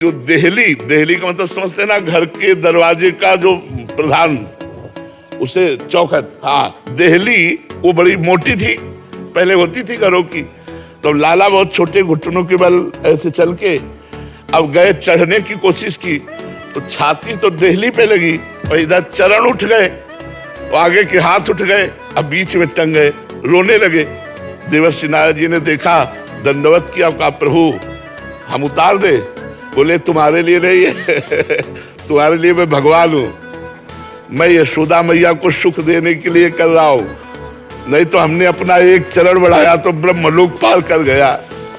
जो देहली का मतलब समझते हैं ना, घर के दरवाजे का जो प्रधान, उसे चौखट। हाँ, देहली वो बड़ी मोटी थी, पहले होती थी घरों की। तो लाला बहुत छोटे घुटनों के बल ऐसे चल के अब गए, चढ़ने की कोशिश की तो छाती तो देहली पे लगी और इधर चरण उठ गए, आगे के हाथ उठ गए, अब बीच में टंग गए, रोने लगे। देवर्षि नारद जी ने देखा, दंडवत किया, कहा प्रभु हम उतार दे। बोले तुम्हारे लिए नहीं है तुम्हारे लिए मैं भगवान हूं, मैं यशोदा मैया को सुख देने के लिए कर रहा हूं। नहीं तो हमने अपना एक चरण बढ़ाया तो ब्रह्मलोक पार कर गया।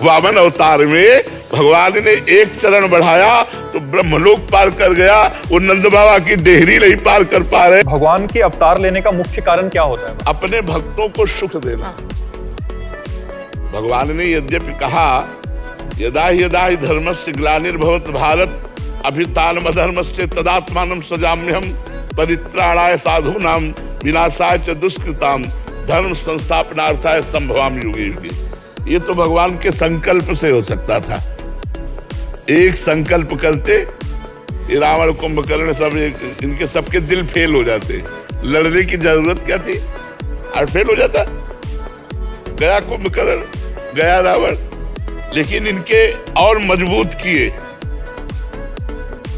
वामन अवतार में भगवान ने एक चरण बढ़ाया तो ब्रह्मलोक पार कर गया। वो नंद बाबा की डेहरी नहीं पार कर पा रहे। भगवान के अवतार लेने का मुख्य कारण क्या होता है? अपने भक्तों को सुख देना। भगवान ने यद्यपि कहा, यदा यदा हि धर्मस्य ग्लानिर्भवत भारत अभ्युत्थानमधर्मस्य तदात्मानं सृजाम्यहं परित्राणाय साधूनां विनाशाय च दुष्कृतां धर्म संस्थापनार्थाय संभवामि युगे युगे। ये तो भगवान के संकल्प से हो सकता था। एक संकल्प करते, ये रावण कुंभकर्ण सब इनके सबके दिल फेल हो जाते, लड़ने की जरूरत क्या थी, और फेल हो जाता। गया कुंभकर्ण, गया रावण, लेकिन इनके और मजबूत किए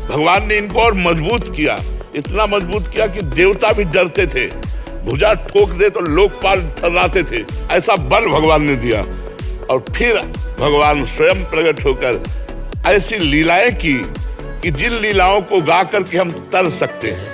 भगवान ने, इनको और मजबूत किया। इतना मजबूत किया कि देवता भी डरते थे, भुजा ठोक दे तो लोकपाल थर्राते थे, ऐसा बल भगवान ने दिया। और फिर भगवान स्वयं प्रकट होकर ऐसी लीलाएं की कि जिन लीलाओं को गा करके हम तर सकते हैं,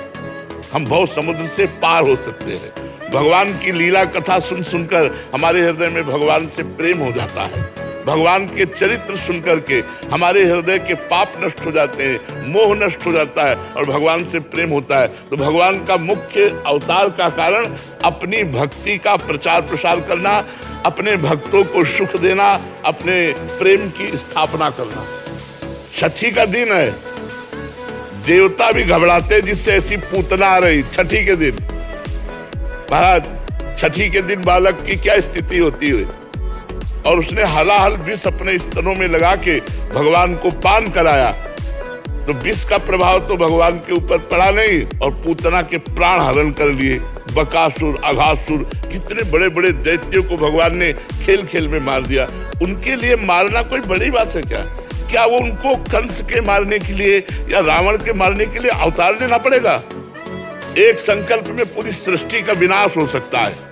हम बहुत समुद्र से पार हो सकते हैं। भगवान की लीला कथा सुन सुनकर हमारे हृदय में भगवान से प्रेम हो जाता है। भगवान के चरित्र सुनकर के हमारे हृदय के पाप नष्ट हो जाते हैं, मोह नष्ट हो जाता है और भगवान से प्रेम होता है। तो भगवान का मुख्य अवतार का कारण अपनी भक्ति का प्रचार प्रसार करना, अपने भक्तों को सुख देना, अपने प्रेम की स्थापना करना। छठी का दिन है, देवता भी घबराते जिससे ऐसी पूतना आ रही। छठी के दिन महाराज, छठी के दिन बालक की क्या स्थिति होती है, और उसने हलाहल विष अपने स्तनों में लगा के भगवान को पान कराया। तो विष का प्रभाव तो भगवान के ऊपर पड़ा नहीं और पूतना के प्राण हरण कर लिए। बकासुर, अघासुर, कितने बड़े बड़े दैत्यों को भगवान ने खेल खेल में मार दिया। उनके लिए मारना कोई बड़ी बात है क्या? क्या वो उनको कंस के मारने के लिए या रावण के मारने के लिए अवतार लेना पड़ेगा? एक संकल्प में पूरी सृष्टि का विनाश हो सकता है।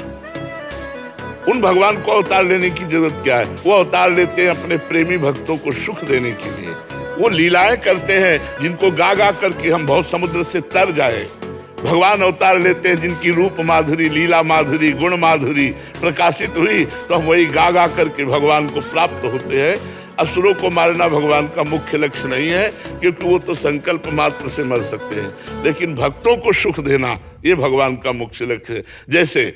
उन भगवान को अवतार लेने की जरूरत क्या है? वो अवतार लेते हैं अपने प्रेमी भक्तों को सुख देने के लिए। वो लीलाएं करते हैं जिनको गा गा करके हम बहुत समुद्र से तर जाए। भगवान अवतार लेते हैं जिनकी रूप माधुरी, लीला माधुरी, गुण माधुरी प्रकाशित हुई तो हम वही गा गा करके भगवान को प्राप्त होते हैं। असुरों को मारना भगवान का मुख्य लक्ष्य नहीं है, क्योंकि वो तो संकल्प मात्र से मर सकते हैं, लेकिन भक्तों को सुख देना ये भगवान का मुख्य लक्ष्य है। जैसे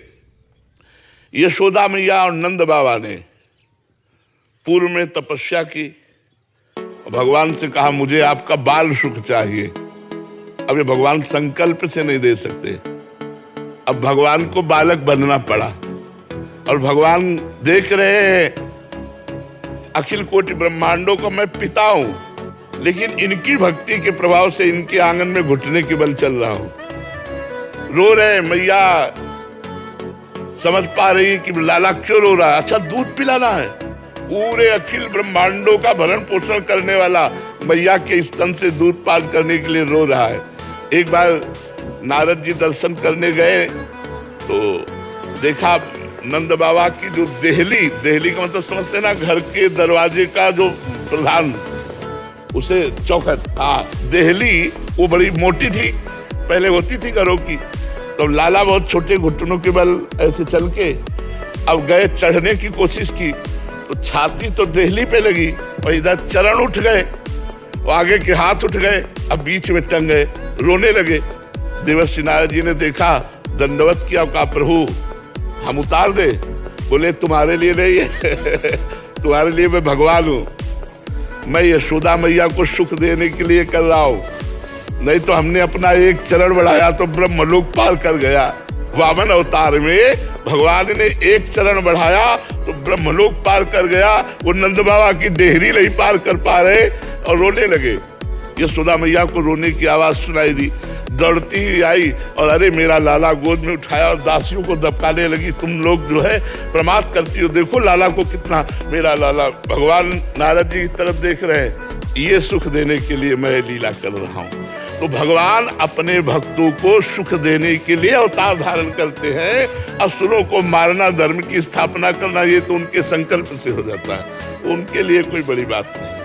यशोदा मैया और नंद बाबा ने पूर्व में तपस्या की, भगवान से कहा मुझे आपका बाल सुख चाहिए। अब ये भगवान संकल्प से नहीं दे सकते, अब भगवान को बालक बनना पड़ा। और भगवान देख रहे हैं अखिल कोटि ब्रह्मांडों का मैं पिता हूं, लेकिन इनकी भक्ति के प्रभाव से इनके आंगन में घुटने के बल चल रहा हूं। रो रहे मैया, समझ पा रही कि लाला क्यों रो रहा है। अच्छा, दूध पिलाना है। पूरे अखिल ब्रह्मांडों का भरण पोषण करने वाला मैया के स्तन से दूध पान करने के लिए रो रहा है। एक बार नारद जी दर्शन करने गए तो देखा नंद बाबा की जो देहली का मतलब समझते हैं ना, घर के दरवाजे का जो प्रधान, उसे चौखट। हाँ, देहली वो बड़ी मोटी थी, पहले होती थी घरों की। तो लाला बहुत छोटे घुटनों के बल ऐसे चल के अब गए, चढ़ने की कोशिश की तो छाती तो देहली पे लगी और इधर चरण उठ गए, आगे के हाथ उठ गए, अब बीच में टंग गए, रोने लगे। देवर्षि नारद जी ने देखा, दंडवत किया, कहा प्रभु हम उतार दे। बोले तुम्हारे लिए नहीं है तुम्हारे लिए मैं भगवान हूं, मैं यशोदा मैया को सुख देने के लिए कर रहा हूं। नहीं तो हमने अपना एक चरण बढ़ाया तो ब्रह्मलोक पार कर गया। वामन अवतार में भगवान ने एक चरण बढ़ाया तो ब्रह्मलोक पार कर गया। वो नंद बाबा की डेहरी नहीं पार कर पा रहे और रोने लगे। यशोदा मैया को रोने की आवाज सुनाई दी, दौड़ती हुई आई और अरे मेरा लाला गोद में उठाया और दासियों को दबकाने लगी, तुम लोग जो है प्रमाद करती हो, देखो लाला को कितना, मेरा लाला। भगवान नारद जी की तरफ देख रहे हैं, ये सुख देने के लिए मैं लीला कर रहा हूँ। तो भगवान अपने भक्तों को सुख देने के लिए अवतार धारण करते हैं। असुरों को मारना, धर्म की स्थापना करना, ये तो उनके संकल्प से हो जाता है, उनके लिए कोई बड़ी बात नहीं।